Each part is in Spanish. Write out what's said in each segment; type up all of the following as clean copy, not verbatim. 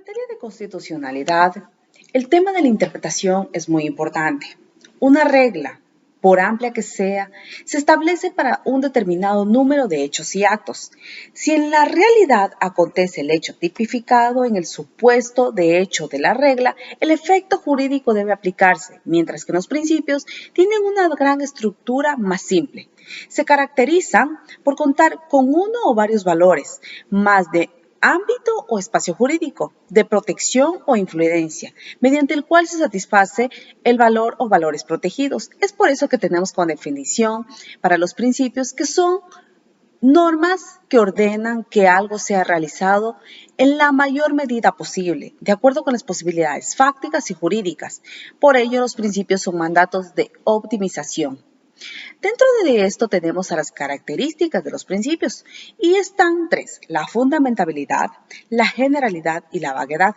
materia de constitucionalidad, el tema de la interpretación es muy importante. Una regla, por amplia que sea, se establece para un determinado número de hechos y actos. Si en la realidad acontece el hecho tipificado en el supuesto de hecho de la regla, el efecto jurídico debe aplicarse, mientras que los principios tienen una gran estructura más simple. Se caracterizan por contar con uno o varios valores, más de ámbito o espacio jurídico, de protección o influencia, mediante el cual se satisface el valor o valores protegidos. Es por eso que tenemos como definición para los principios que son normas que ordenan que algo sea realizado en la mayor medida posible, de acuerdo con las posibilidades fácticas y jurídicas. Por ello, los principios son mandatos de optimización. Dentro de esto tenemos a las características de los principios y están tres: la fundamentabilidad, la generalidad y la vaguedad.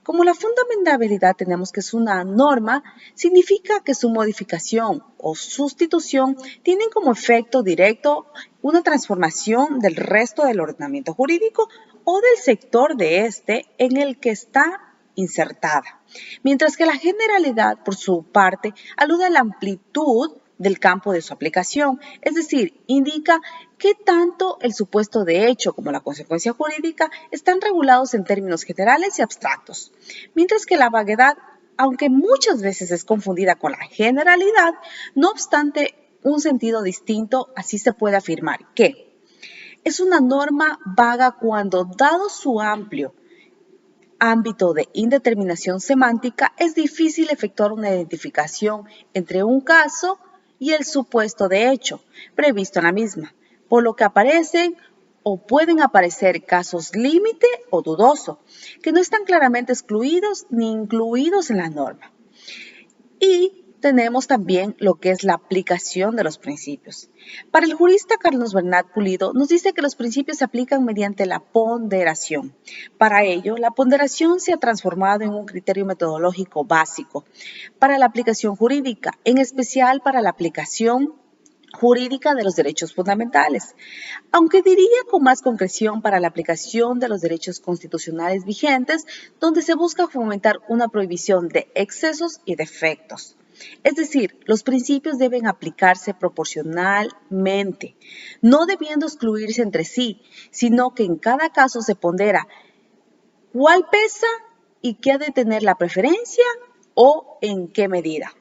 Como la fundamentabilidad tenemos que es una norma, significa que su modificación o sustitución tienen como efecto directo una transformación del resto del ordenamiento jurídico o del sector de este en el que está insertada, mientras que la generalidad, por su parte, alude a la amplitud del campo de su aplicación, es decir, indica qué tanto el supuesto de hecho como la consecuencia jurídica están regulados en términos generales y abstractos, mientras que la vaguedad, aunque muchas veces es confundida con la generalidad, no obstante un sentido distinto, así se puede afirmar que es una norma vaga cuando, dado su amplio ámbito de indeterminación semántica, es difícil efectuar una identificación entre un caso y el supuesto de hecho previsto en la misma, por lo que aparecen o pueden aparecer casos límite o dudoso, que no están claramente excluidos ni incluidos en la norma. Y tenemos también lo que es la aplicación de los principios. Para el jurista Carlos Bernat Pulido nos dice que los principios se aplican mediante la ponderación. Para ello, la ponderación se ha transformado en un criterio metodológico básico para la aplicación jurídica, en especial para la aplicación jurídica de los derechos fundamentales, aunque diría con más concreción para la aplicación de los derechos constitucionales vigentes, donde se busca fomentar una prohibición de excesos y defectos. Es decir, los principios deben aplicarse proporcionalmente, no debiendo excluirse entre sí, sino que en cada caso se pondera cuál pesa y qué ha de tener la preferencia o en qué medida.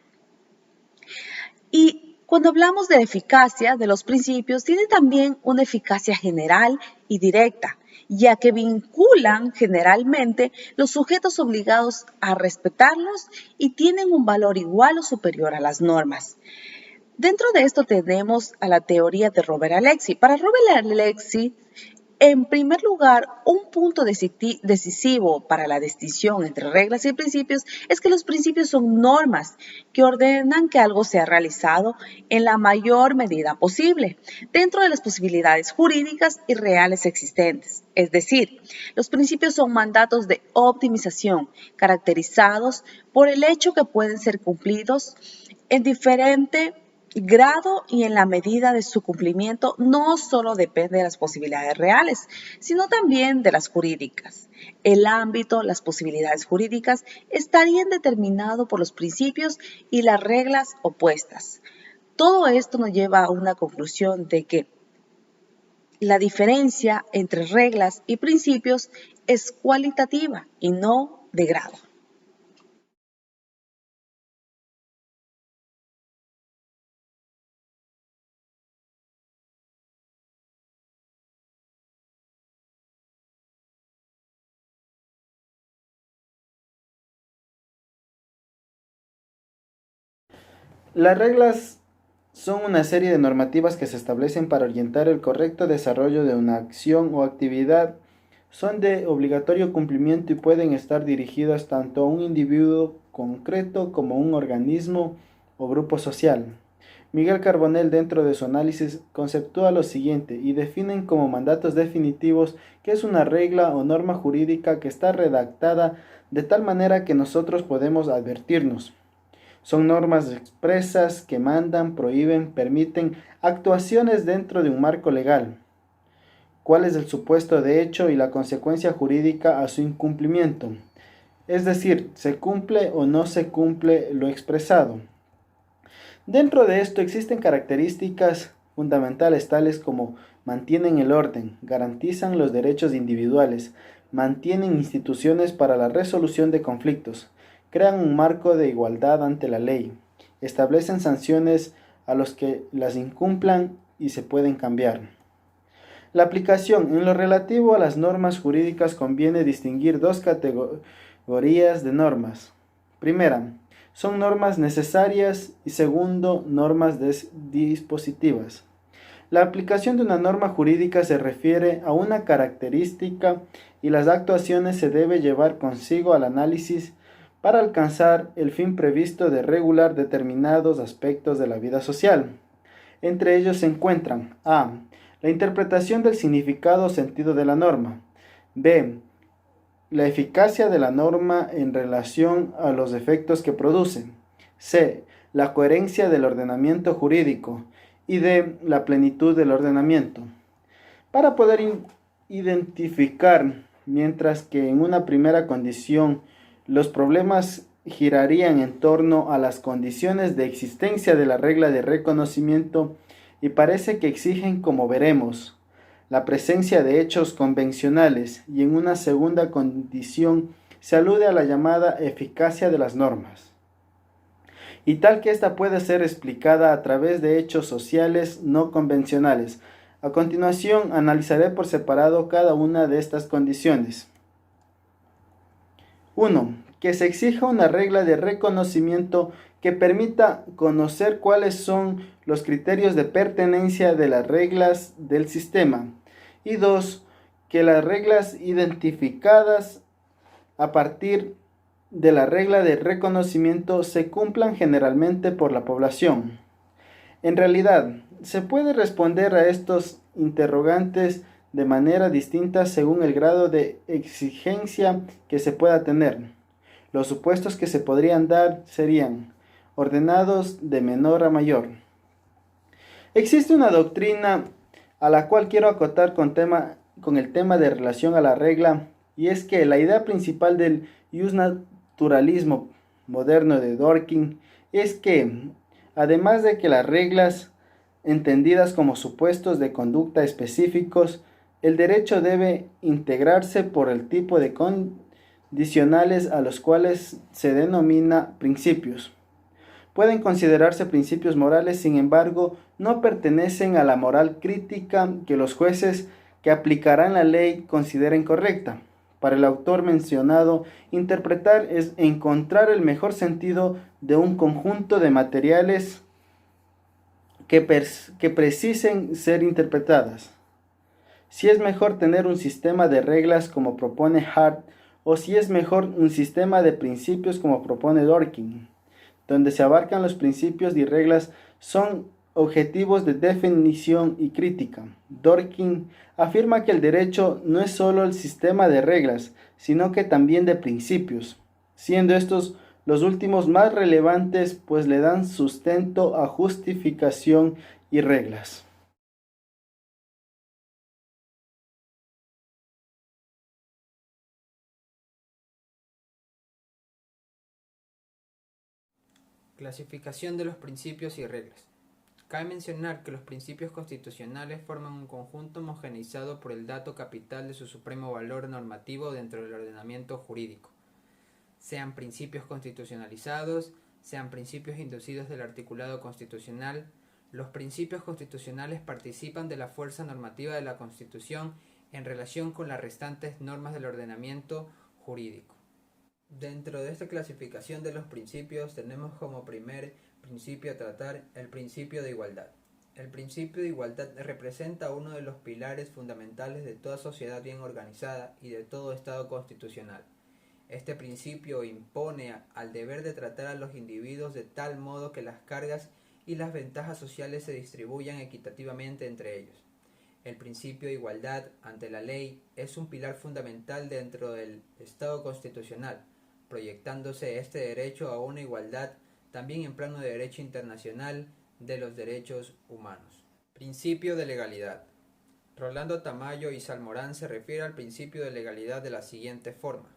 Y cuando hablamos de eficacia de los principios, tiene también una eficacia general y directa, ya que vinculan generalmente los sujetos obligados a respetarlos y tienen un valor igual o superior a las normas. Dentro de esto tenemos a la teoría de Robert Alexy. Para Robert Alexy, en primer lugar, un punto decisivo para la distinción entre reglas y principios es que los principios son normas que ordenan que algo sea realizado en la mayor medida posible, dentro de las posibilidades jurídicas y reales existentes. Es decir, los principios son mandatos de optimización caracterizados por el hecho que pueden ser cumplidos en diferente grado y en la medida de su cumplimiento no solo depende de las posibilidades reales, sino también de las jurídicas. El ámbito, las posibilidades jurídicas estarían determinados por los principios y las reglas opuestas. Todo esto nos lleva a una conclusión de que la diferencia entre reglas y principios es cualitativa y no de grado. Las reglas son una serie de normativas que se establecen para orientar el correcto desarrollo de una acción o actividad. Son de obligatorio cumplimiento y pueden estar dirigidas tanto a un individuo concreto como a un organismo o grupo social. Miguel Carbonell, dentro de su análisis, conceptúa lo siguiente y definen como mandatos definitivos que es una regla o norma jurídica que está redactada de tal manera que nosotros podemos advertirnos. Son normas expresas que mandan, prohíben, permiten actuaciones dentro de un marco legal. cuál es el supuesto de hecho y la consecuencia jurídica a su incumplimiento. Es decir, ¿se cumple o no se cumple lo expresado? Dentro de esto existen características fundamentales tales como mantienen el orden, garantizan los derechos individuales, mantienen instituciones para la resolución de conflictos, crean un marco de igualdad ante la ley, establecen sanciones a los que las incumplan y se pueden cambiar. La aplicación. En lo relativo a las normas jurídicas conviene distinguir dos categorías de normas. Primera, son normas necesarias y segundo, normas dispositivas. La aplicación de una norma jurídica se refiere a una característica y las actuaciones se debe llevar consigo al análisis para alcanzar el fin previsto de regular determinados aspectos de la vida social. Entre ellos se encuentran a. La interpretación del significado o sentido de la norma. B. La eficacia de la norma en relación a los efectos que produce. C. La coherencia del ordenamiento jurídico. Y D. La plenitud del ordenamiento. Para poder identificar, mientras que en una primera condición los problemas girarían en torno a las condiciones de existencia de la regla de reconocimiento y parece que exigen, como veremos, la presencia de hechos convencionales y en una segunda condición se alude a la llamada eficacia de las normas, y tal que ésta puede ser explicada a través de hechos sociales no convencionales. A continuación analizaré por separado cada una de estas condiciones. 1. Que se exija una regla de reconocimiento que permita conocer cuáles son los criterios de pertenencia de las reglas del sistema. Y 2. Que las reglas identificadas a partir de la regla de reconocimiento se cumplan generalmente por la población. En realidad, se puede responder a estos interrogantes de manera distinta según el grado de exigencia que se pueda tener. Los supuestos que se podrían dar serían ordenados de menor a mayor. Existe una doctrina a la cual quiero acotar con el tema de relación a la regla, y es que la idea principal del justnaturalismo moderno de Dworkin es que, además de que las reglas, entendidas como supuestos de conducta específicos, el derecho debe integrarse por el tipo de condicionales a los cuales se denomina principios. Pueden considerarse principios morales, sin embargo, no pertenecen a la moral crítica que los jueces que aplicarán la ley consideren correcta. Para el autor mencionado, interpretar es encontrar el mejor sentido de un conjunto de materiales que precisen ser interpretadas. Si es mejor tener un sistema de reglas como propone Hart, o si es mejor un sistema de principios como propone Dworkin, donde se abarcan los principios y reglas son objetivos de definición y crítica. Dworkin afirma que el derecho no es solo el sistema de reglas, sino que también de principios, siendo estos los últimos más relevantes, pues le dan sustento a justificación y reglas. Clasificación de los principios y reglas. Cabe mencionar que los principios constitucionales forman un conjunto homogeneizado por el dato capital de su supremo valor normativo dentro del ordenamiento jurídico. Sean principios constitucionalizados, sean principios inducidos del articulado constitucional, los principios constitucionales participan de la fuerza normativa de la Constitución en relación con las restantes normas del ordenamiento jurídico. Dentro de esta clasificación de los principios tenemos como primer principio a tratar el principio de igualdad. El principio de igualdad representa uno de los pilares fundamentales de toda sociedad bien organizada y de todo Estado constitucional. Este principio impone al deber de tratar a los individuos de tal modo que las cargas y las ventajas sociales se distribuyan equitativamente entre ellos. El principio de igualdad ante la ley es un pilar fundamental dentro del Estado constitucional, proyectándose este derecho a una igualdad también en plano de derecho internacional de los derechos humanos. Principio de legalidad. Rolando Tamayo y Salmorán se refiere al principio de legalidad de la siguiente forma.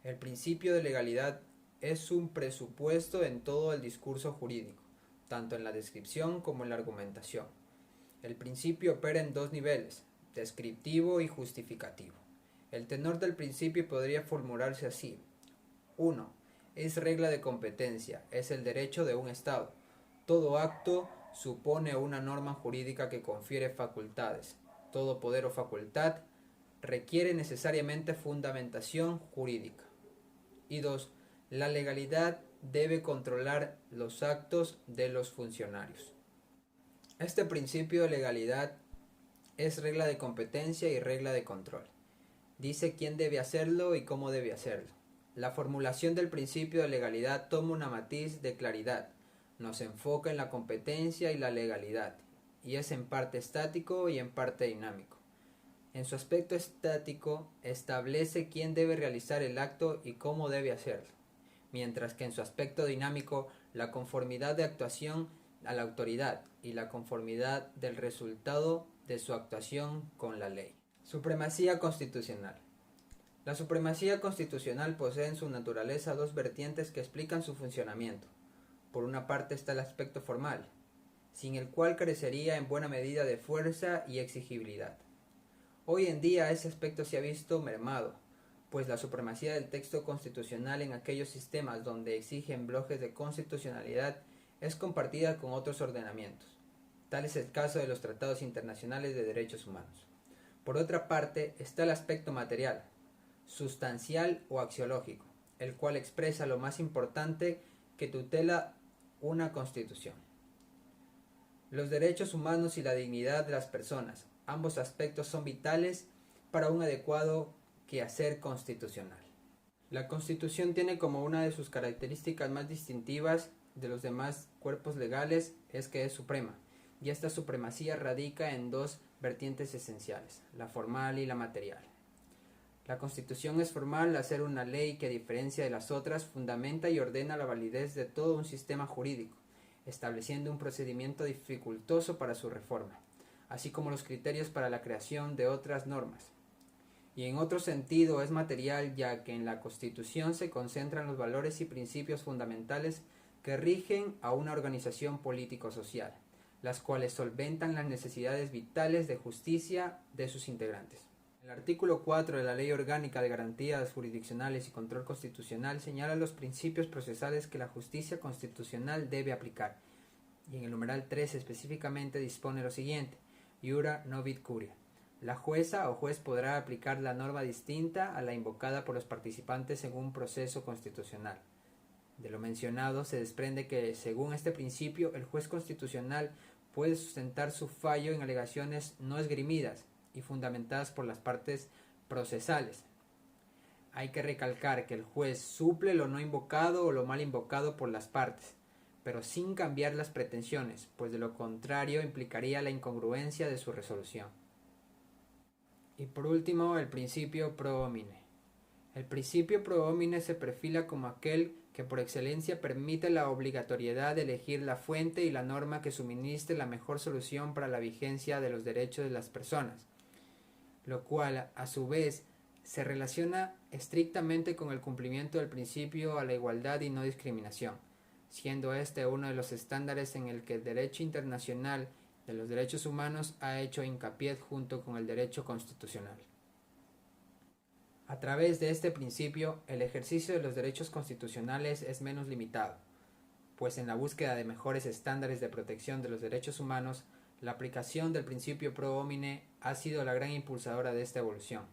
El principio de legalidad es un presupuesto en todo el discurso jurídico, tanto en la descripción como en la argumentación. El principio opera en dos niveles, descriptivo y justificativo. El tenor del principio podría formularse así. 1. Es regla de competencia, es el derecho de un Estado. Todo acto supone una norma jurídica que confiere facultades. Todo poder o facultad requiere necesariamente fundamentación jurídica. Y 2. La legalidad debe controlar los actos de los funcionarios. Este principio de legalidad es regla de competencia y regla de control. Dice quién debe hacerlo y cómo debe hacerlo. La formulación del principio de legalidad toma una matiz de claridad, nos enfoca en la competencia y la legalidad, y es en parte estático y en parte dinámico. En su aspecto estático establece quién debe realizar el acto y cómo debe hacerlo, mientras que en su aspecto dinámico la conformidad de actuación a la autoridad y la conformidad del resultado de su actuación con la ley. Supremacía constitucional. La supremacía constitucional posee en su naturaleza dos vertientes que explican su funcionamiento. Por una parte está el aspecto formal, sin el cual carecería en buena medida de fuerza y exigibilidad. Hoy en día ese aspecto se ha visto mermado, pues la supremacía del texto constitucional en aquellos sistemas donde exigen bloques de constitucionalidad es compartida con otros ordenamientos. Tal es el caso de los tratados internacionales de derechos humanos. Por otra parte está el aspecto material, sustancial o axiológico, el cual expresa lo más importante que tutela una constitución. Los derechos humanos y la dignidad de las personas, ambos aspectos son vitales para un adecuado quehacer constitucional. La Constitución tiene como una de sus características más distintivas de los demás cuerpos legales es que es suprema, y esta supremacía radica en dos vertientes esenciales, la formal y la material. La Constitución es formal al ser una ley que a diferencia de las otras fundamenta y ordena la validez de todo un sistema jurídico, estableciendo un procedimiento dificultoso para su reforma, así como los criterios para la creación de otras normas. Y en otro sentido es material ya que en la Constitución se concentran los valores y principios fundamentales que rigen a una organización político-social, las cuales solventan las necesidades vitales de justicia de sus integrantes. El artículo 4 de la Ley Orgánica de Garantías Jurisdiccionales y Control Constitucional señala los principios procesales que la justicia constitucional debe aplicar, y en el numeral 3 específicamente dispone lo siguiente: iura novit curia. La jueza o juez podrá aplicar la norma distinta a la invocada por los participantes en un proceso constitucional. De lo mencionado se desprende que, según este principio, el juez constitucional puede sustentar su fallo en alegaciones no esgrimidas y fundamentadas por las partes procesales. Hay que recalcar que el juez suple lo no invocado o lo mal invocado por las partes, pero sin cambiar las pretensiones, pues de lo contrario implicaría la incongruencia de su resolución. Y por último, el principio pro homine. El principio pro homine se perfila como aquel que por excelencia permite la obligatoriedad de elegir la fuente y la norma que suministre la mejor solución para la vigencia de los derechos de las personas, lo cual a su vez se relaciona estrictamente con el cumplimiento del principio a la igualdad y no discriminación, siendo este uno de los estándares en el que el derecho internacional de los derechos humanos ha hecho hincapié junto con el derecho constitucional. A través de este principio, el ejercicio de los derechos constitucionales es menos limitado, pues en la búsqueda de mejores estándares de protección de los derechos humanos, la aplicación del principio pro homine ha sido la gran impulsadora de esta evolución,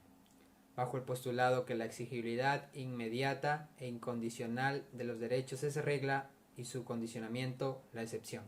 bajo el postulado que la exigibilidad inmediata e incondicional de los derechos es regla y su condicionamiento la excepción.